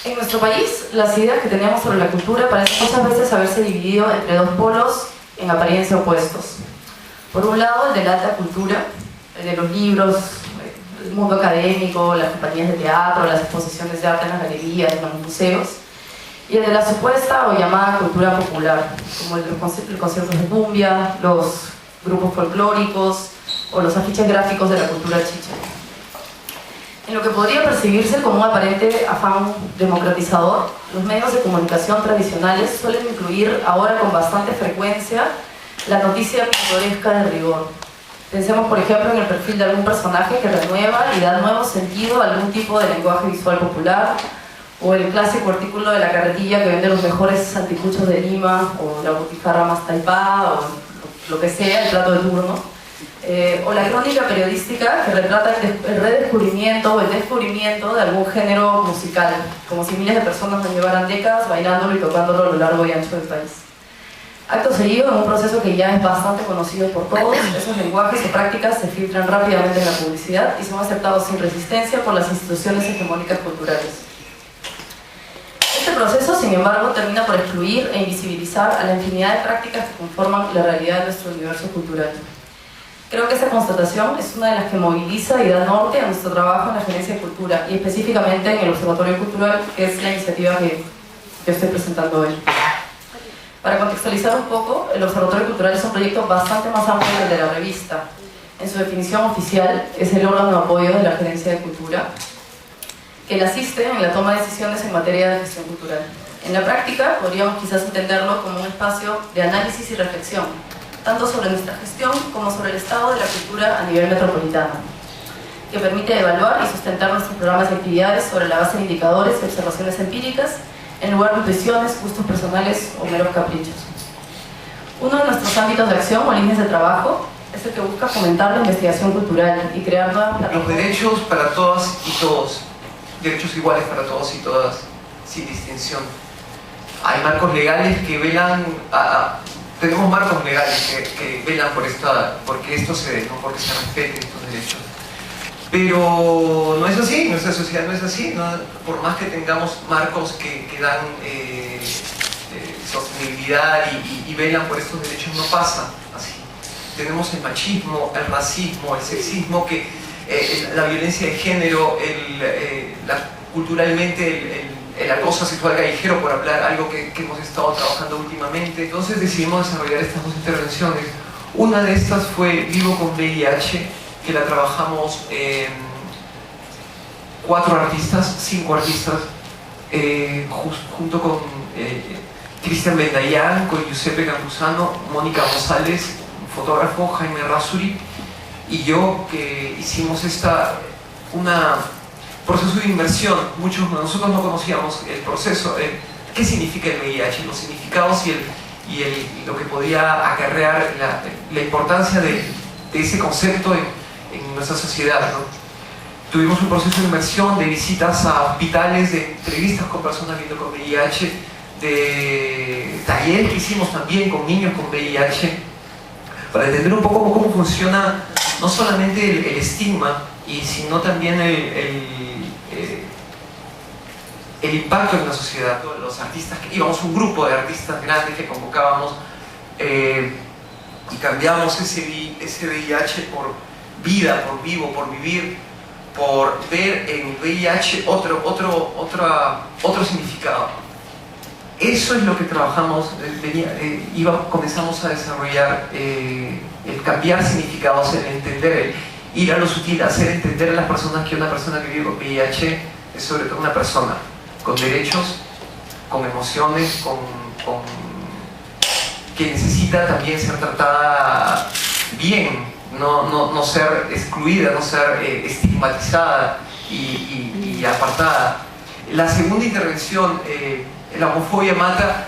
En nuestro país, las ideas que teníamos sobre la cultura parecen muchas veces haberse dividido entre dos polos en apariencia opuestos. Por un lado, el de la alta cultura, el de los libros, el mundo académico, las compañías de teatro, las exposiciones de arte en las galerías, en los museos, y el de la supuesta o llamada cultura popular, como los conciertos de cumbia, los grupos folclóricos o los afiches gráficos de la cultura chicha. En lo que podría percibirse como un aparente afán democratizador, los medios de comunicación tradicionales suelen incluir ahora con bastante frecuencia la noticia pintoresca de rigor. Pensemos, por ejemplo, en el perfil de algún personaje que renueva y da nuevo sentido a algún tipo de lenguaje visual popular, o el clásico artículo de la carretilla que vende los mejores anticuchos de Lima, o la butifarra más taipada, o lo que sea, el plato de turno. O la crónica periodística que retrata el redescubrimiento o el descubrimiento de algún género musical, como si miles de personas lo llevaran décadas bailándolo y tocándolo a lo largo y ancho del país. Acto seguido, en un proceso que ya es bastante conocido por todos, esos lenguajes o prácticas se filtran rápidamente en la publicidad y son aceptados sin resistencia por las instituciones hegemónicas culturales. Este proceso, sin embargo, termina por excluir e invisibilizar a la infinidad de prácticas que conforman la realidad de nuestro universo cultural. Creo que esa constatación es una de las que moviliza y da norte a nuestro trabajo en la Gerencia de Cultura y específicamente en el Observatorio Cultural, que es la iniciativa que estoy presentando hoy. Para contextualizar un poco, el Observatorio Cultural es un proyecto bastante más amplio que el de la revista. En su definición oficial, es el órgano de apoyo de la Gerencia de Cultura, que le asiste en la toma de decisiones en materia de gestión cultural. En la práctica, podríamos quizás entenderlo como un espacio de análisis y reflexión, tanto sobre nuestra gestión como sobre el estado de la cultura a nivel metropolitano, que permite evaluar y sustentar nuestros programas y actividades sobre la base de indicadores y observaciones empíricas, en lugar de intuiciones, gustos personales o meros caprichos. Uno de nuestros ámbitos de acción o líneas de trabajo es el que busca fomentar la investigación cultural y crear nuevas plataformas. Los derechos para todas y todos, derechos iguales para todos y todas, sin distinción. Hay marcos legales que velan tenemos marcos legales que velan porque esto se dé, no porque se respeten estos derechos. Pero no es así, nuestra sociedad no es así, ¿no? Por más que tengamos marcos que dan sostenibilidad y velan por estos derechos, no pasa así. Tenemos el machismo, el racismo, el sexismo, la violencia de género, culturalmente el acoso sexual callejero, por hablar algo que hemos estado trabajando últimamente. Entonces decidimos desarrollar estas dos intervenciones. Una de estas fue Vivo con VIH, que la trabajamos 5 artistas, junto con Cristian Bendayán, con Giuseppe Campuzano, Mónica González, fotógrafo, Jaime Rasuri, y yo, que hicimos un proceso de inversión. Muchos de nosotros no conocíamos el proceso, qué significa el VIH, los significados y lo que podía acarrear la importancia de ese concepto en nuestra sociedad, ¿no? Tuvimos un proceso de inversión, de visitas a hospitales, de entrevistas con personas viviendo con VIH, de talleres que hicimos también con niños con VIH, para entender un poco cómo funciona no solamente el estigma, sino también el impacto en la sociedad. Los artistas, íbamos un grupo de artistas grandes que convocábamos y cambiamos ese VIH por vida, por vivo, por vivir, por ver en VIH otro significado. Eso es lo que trabajamos, comenzamos a desarrollar, el cambiar significados, el entender, ir a lo sutil, hacer entender a las personas que una persona que vive con VIH es sobre todo una persona con derechos, con emociones, que necesita también ser tratada bien, no ser excluida, no ser estigmatizada y apartada. La segunda intervención, la homofobia mata,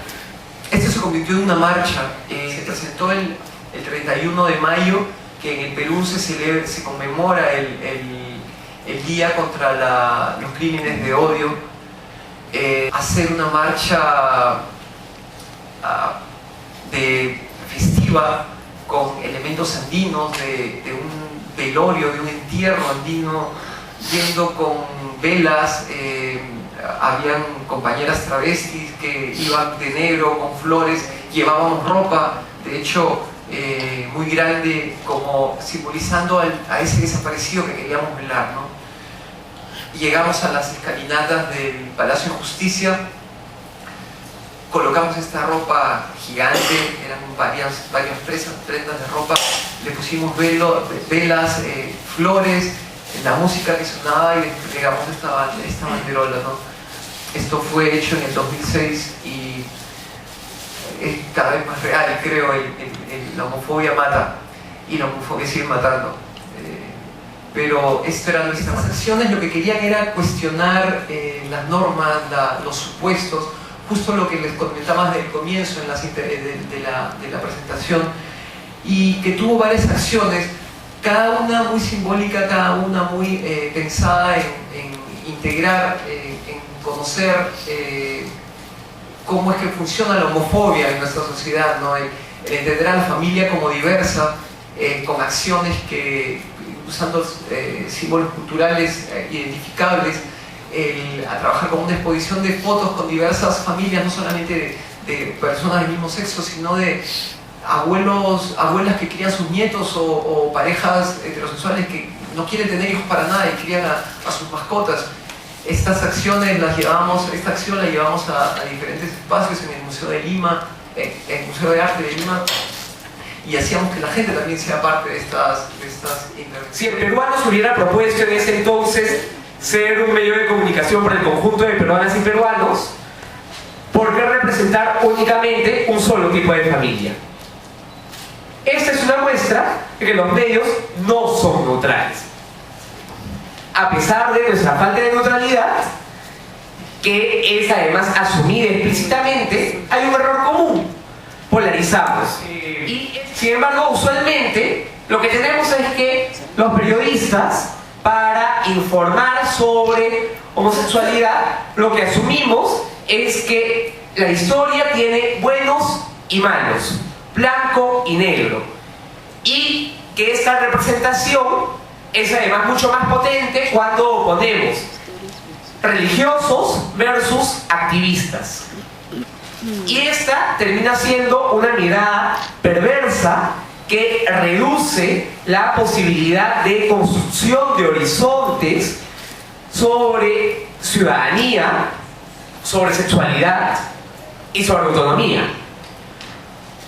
esto se convirtió en una marcha, se presentó el 31 de mayo, que en el Perú se conmemora el día contra los crímenes de odio. Hacer una marcha festiva con elementos andinos, de un velorio, de un entierro andino, yendo con velas, habían compañeras travestis que iban de negro con flores, llevábamos ropa, de hecho, muy grande, como simbolizando a ese desaparecido que queríamos velar, ¿no? Llegamos a las escalinatas del Palacio de Justicia, colocamos esta ropa gigante, eran varias prendas de ropa, le pusimos velas, flores, la música que sonaba y le entregamos esta banderola, ¿no? Esto fue hecho en el 2006 y es cada vez más real, creo. La homofobia mata y la homofobia sigue matando. Pero esto eran nuestras acciones, lo que querían era cuestionar las normas, los supuestos, justo lo que les comentaba desde el comienzo de la presentación, y que tuvo varias acciones, cada una muy simbólica, cada una muy pensada en integrar, en conocer cómo es que funciona la homofobia en nuestra sociedad, ¿no? El entender a la familia como diversa, con acciones que, usando símbolos culturales identificables, a trabajar con una exposición de fotos con diversas familias, no solamente de personas del mismo sexo, sino de abuelas que crían sus nietos o parejas heterosexuales que no quieren tener hijos para nada y crían a sus mascotas. Estas acciones esta acción la llevamos a diferentes espacios en el Museo de Lima, en el Museo de Arte de Lima, y hacíamos que la gente también sea parte de estas intervenciones. Si el peruano se hubiera propuesto en ese entonces ser un medio de comunicación para el conjunto de peruanas y peruanos, ¿por qué representar únicamente un solo tipo de familia? Esta es una muestra de que los medios no son neutrales. A pesar de nuestra falta de neutralidad, que es además asumida explícitamente, hay un error común: polarizamos. Y sin embargo, usualmente lo que tenemos es que los periodistas, para informar sobre homosexualidad, lo que asumimos es que la historia tiene buenos y malos, blanco y negro, y que esta representación es además mucho más potente cuando ponemos religiosos versus activistas. Y esta termina siendo una mirada perversa que reduce la posibilidad de construcción de horizontes sobre ciudadanía, sobre sexualidad y sobre autonomía.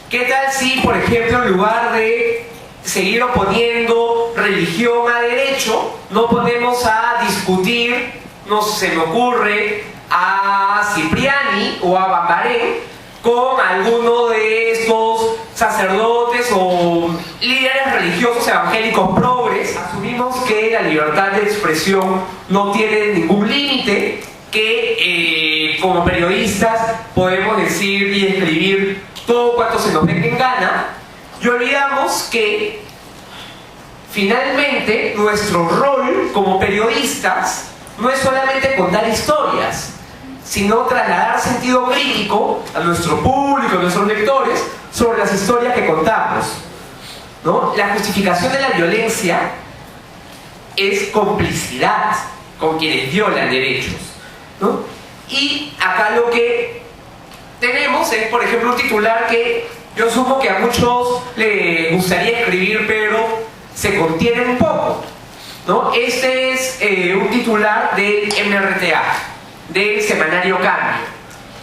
¿Qué tal si, por ejemplo, en lugar de seguir oponiendo religión a derecho, no ponemos a discutir, no se me ocurre, a Cipriani o a Bambaré con alguno de estos sacerdotes o líderes religiosos evangélicos progres? Asumimos que la libertad de expresión no tiene ningún límite, que como periodistas podemos decir y escribir todo cuanto se nos venga en gana, y olvidamos que finalmente nuestro rol como periodistas no es solamente contar historias, sino trasladar sentido crítico a nuestro público, a nuestros lectores, sobre las historias que contamos, ¿no? La justificación de la violencia es complicidad con quienes violan derechos, ¿no? Y acá lo que tenemos es, por ejemplo, un titular que yo supongo que a muchos les gustaría escribir, pero se contiene un poco, ¿no? Este es un titular del MRTA, del semanario Cambio,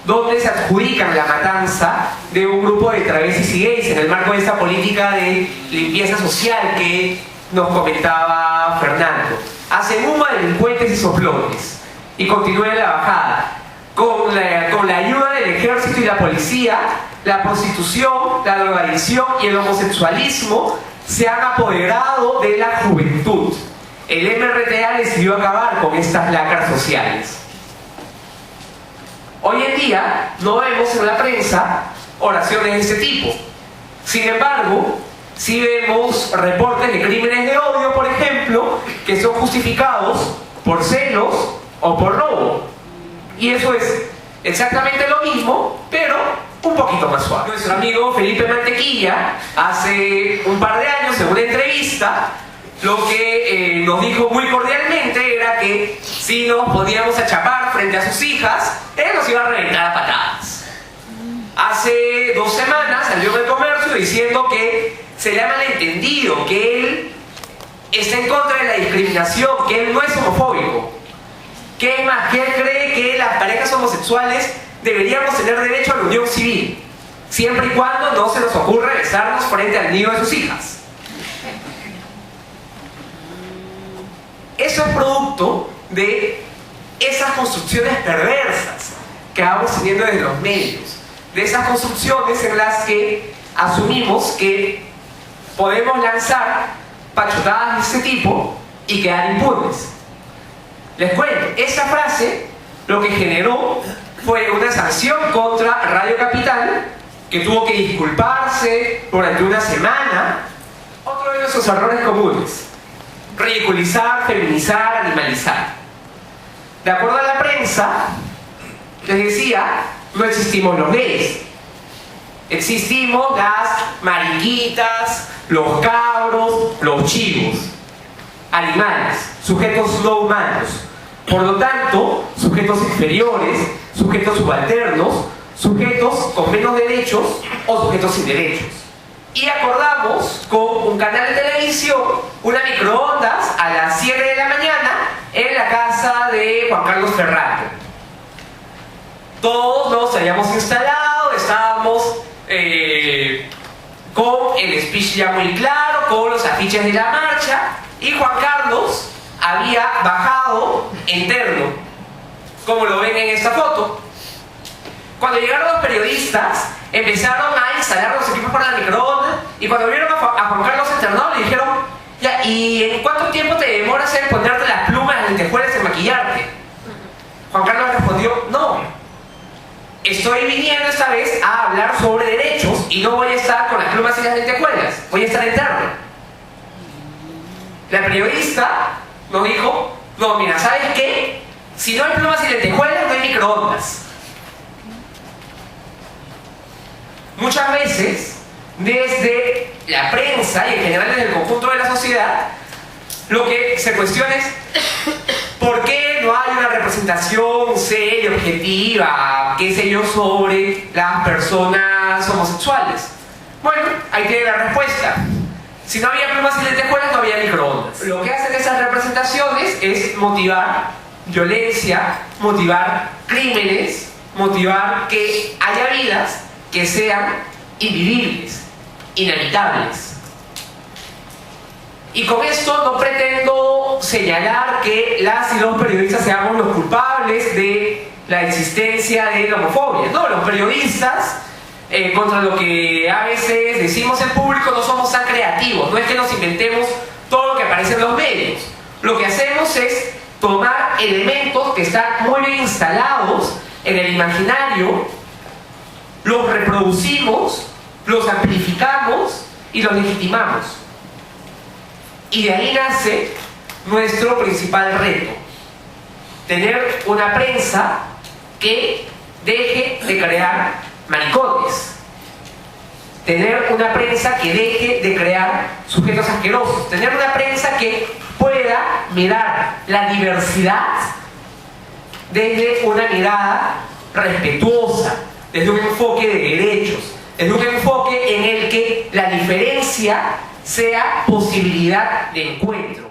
donde se adjudican la matanza de un grupo de travestis y gays en el marco de esta política de limpieza social que nos comentaba Fernando. Hacen humo de delincuentes y soplones, y continúa la bajada. Con la ayuda del ejército y la policía, la prostitución, la drogadicción y el homosexualismo se han apoderado de la juventud. El MRTA decidió acabar con estas lacras sociales. Hoy en día no vemos en la prensa oraciones de este tipo. Sin embargo, sí vemos reportes de crímenes de odio, por ejemplo, que son justificados por celos o por robo. Y eso es exactamente lo mismo, pero un poquito más suave. Nuestro amigo Felipe Mantequilla, hace un par de años, en una entrevista, lo que nos dijo muy cordialmente era que si nos podíamos achapar frente a sus hijas, él nos iba a reventar a patadas. Hace 2 semanas salió en El Comercio diciendo que se le ha malentendido, que él está en contra de la discriminación, que él no es homofóbico. Que es más, que él cree que las parejas homosexuales deberíamos tener derecho a la unión civil, siempre y cuando no se nos ocurra besarnos frente al nido de sus hijas. Eso es producto de esas construcciones perversas que vamos teniendo desde los medios, de esas construcciones en las que asumimos que podemos lanzar pachotadas de este tipo y quedar impunes. Les cuento, esta frase lo que generó fue una sanción contra Radio Capital, que tuvo que disculparse durante una semana. Otro de nuestros errores comunes: ridiculizar, feminizar, animalizar. De acuerdo a la prensa, les decía, no existimos los gays. Existimos las mariquitas, los cabros, los chivos. Animales, sujetos no humanos. Por lo tanto, sujetos inferiores, sujetos subalternos, sujetos con menos derechos o sujetos sin derechos. Y acordamos con un canal de televisión una microondas a las 7 de la mañana en la casa de Juan Carlos Ferrante. Todos nos habíamos instalado, estábamos con el speech ya muy claro, con los afiches de la marcha, y Juan Carlos había bajado interno, como lo ven en esta foto. Cuando llegaron los periodistas, empezaron a instalar los equipos para la microondas, y cuando vieron a Juan Carlos internado, le dijeron: ya, ¿y en cuánto tiempo te demoras en ponerte las plumas, las lentejuelas, en maquillarte? Juan Carlos respondió: no, estoy viniendo esta vez a hablar sobre derechos y no voy a estar con las plumas y las lentejuelas, voy a estar interno. La periodista nos dijo: no, mira, ¿sabes qué? Si no hay plumas y lentejuelas, no hay microondas. Muchas veces, desde la prensa y en general desde el conjunto de la sociedad, lo que se cuestiona es: ¿por qué no hay una representación seria, objetiva, qué sé yo, sobre las personas homosexuales? Bueno, ahí tiene la respuesta. Si no había plumas y lentejuelas, no había microondas. Lo que hacen esas representaciones es motivar violencia, motivar crímenes, motivar que haya vidas que sean invivibles, inhabitables. Y con esto no pretendo señalar que las y los periodistas seamos los culpables de la existencia de la homofobia. No, los periodistas, contra lo que a veces decimos en público, no somos tan creativos. No es que nos inventemos todo lo que aparece en los medios. Lo que hacemos es tomar elementos que están muy bien instalados en el imaginario, los reproducimos, los amplificamos y los legitimamos. Y de ahí nace nuestro principal reto: tener una prensa que deje de crear maricones, tener una prensa que deje de crear sujetos asquerosos, tener una prensa que pueda mirar la diversidad desde una mirada respetuosa, desde un enfoque de derechos, desde un enfoque en el que la diferencia sea posibilidad de encuentro.